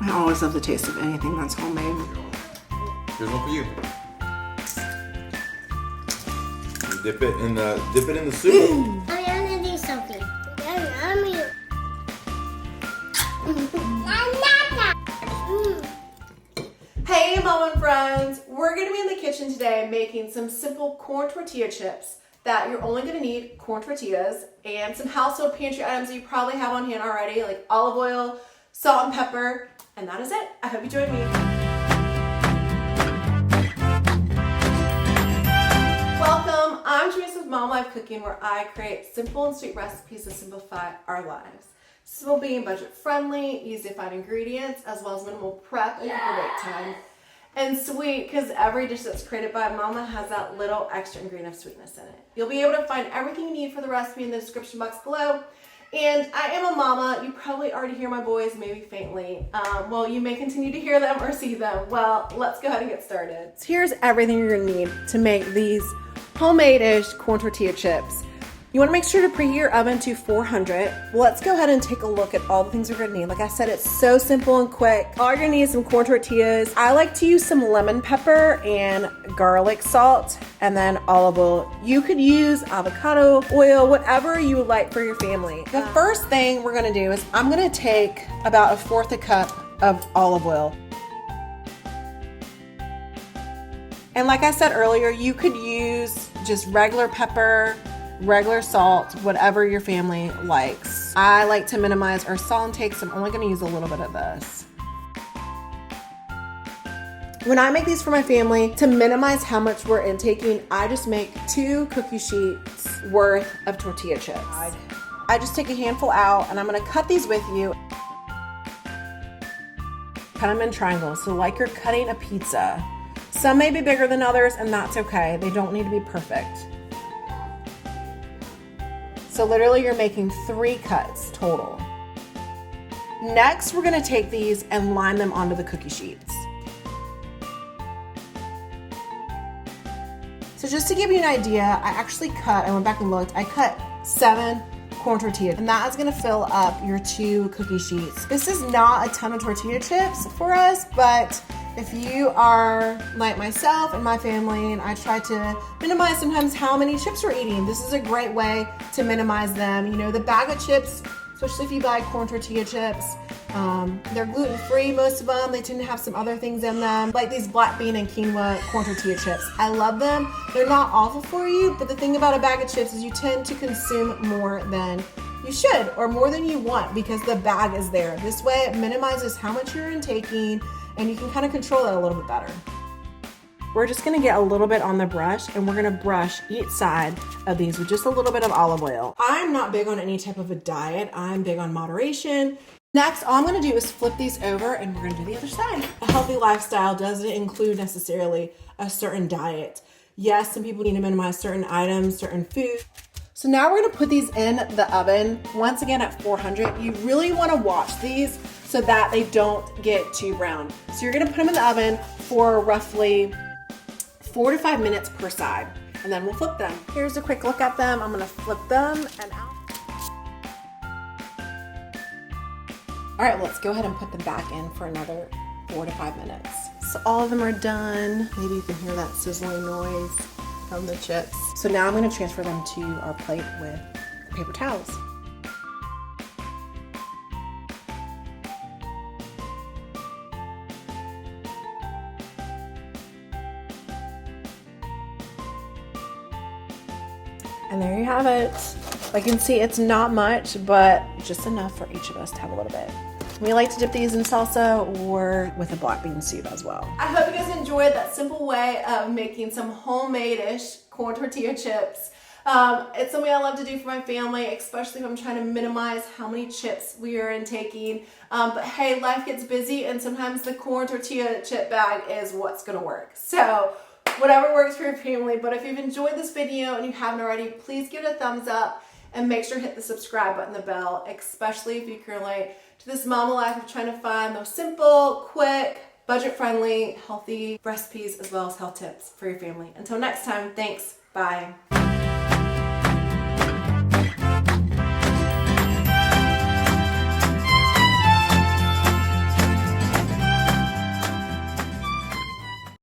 I always love the taste of anything that's homemade. Here's one for you. You dip it in the soup. I want to do something. Yummy. Hey mom and friends, we're gonna be in the kitchen today making some simple corn tortilla chips that you're only gonna need corn tortillas and some household pantry items that you probably have on hand already, like olive oil, salt and pepper, and that is it. I hope you join me. Welcome, I'm Teresa with Mom Life Cooking, where I create simple and sweet recipes that simplify our lives. Simple being budget friendly, easy to find ingredients, as well as minimal prep and wait time. And sweet, because every dish that's created by Mama has that little extra ingredient of sweetness in it. You'll be able to find everything you need for the recipe in the description box below. And I am a mama. You probably already hear my boys, maybe faintly. Well, you may continue to hear them or see them. Well, let's go ahead and get started. So here's everything you're gonna need to make these homemade-ish corn tortilla chips. You want to make sure to preheat your oven to 400. Let's go ahead and take a look at all the things we're going to need. Like I said, it's so simple and quick. All you're going to need is some corn tortillas. I like to use some lemon pepper and garlic salt and then olive oil. You could use avocado oil, whatever you would like for your family. The first thing we're going to do is I'm going to take about 1/4 cup of olive oil. And like I said earlier, you could use just regular pepper, regular salt, whatever your family likes. I like to minimize our salt intake, so I'm only gonna use a little bit of this. When I make these for my family, to minimize how much we're intaking, I just make 2 cookie sheets worth of tortilla chips. I just take a handful out and I'm gonna cut these with you. Cut them in triangles, so like you're cutting a pizza. Some may be bigger than others, and that's okay. They don't need to be perfect. So literally you're making 3 cuts total. Next, we're gonna take these and line them onto the cookie sheets. So just to give you an idea, I went back and looked, I cut 7 corn tortillas, and that is gonna fill up your 2 cookie sheets. This is not a ton of tortilla chips for us, but if you are like myself and my family, and I try to minimize sometimes how many chips we're eating, this is a great way to minimize them. You know, the bag of chips, especially if you buy corn tortilla chips, they're gluten-free, most of them. They tend to have some other things in them, like these black bean and quinoa corn tortilla chips. I love them. They're not awful for you, but the thing about a bag of chips is you tend to consume more than you should, or more than you want, because the bag is there. This way it minimizes how much you're intaking, and you can kind of control that a little bit better. We're just gonna get a little bit on the brush, and we're gonna brush each side of these with just a little bit of olive oil. I'm not big on any type of a diet. I'm big on moderation. Next, all I'm gonna do is flip these over, and we're gonna do the other side. A healthy lifestyle doesn't include necessarily a certain diet. Yes, some people need to minimize certain items, certain food. So now we're gonna put these in the oven, once again at 400. You really wanna watch these so that they don't get too brown. So you're gonna put them in the oven for roughly 4 to 5 minutes per side, and then we'll flip them. Here's a quick look at them. I'm gonna flip them and out. All right, let's go ahead and put them back in for another 4 to 5 minutes. So all of them are done. Maybe you can hear that sizzling noise from the chips. So now I'm gonna transfer them to our plate with paper towels. And there you have it. Like you can see, it's not much, but just enough for each of us to have a little bit. We like to dip these in salsa or with a black bean soup as well. I hope you guys enjoyed that simple way of making some homemade-ish corn tortilla chips. It's something I love to do for my family, especially if I'm trying to minimize how many chips we are intaking. But hey, life gets busy, and sometimes the corn tortilla chip bag is what's gonna work. So whatever works for your family. But if you've enjoyed this video and you haven't already, please give it a thumbs up and make sure to hit the subscribe button, the bell, especially if you can relate to this mama life of trying to find those simple, quick, budget-friendly, healthy recipes as well as health tips for your family. Until next time, thanks. Bye.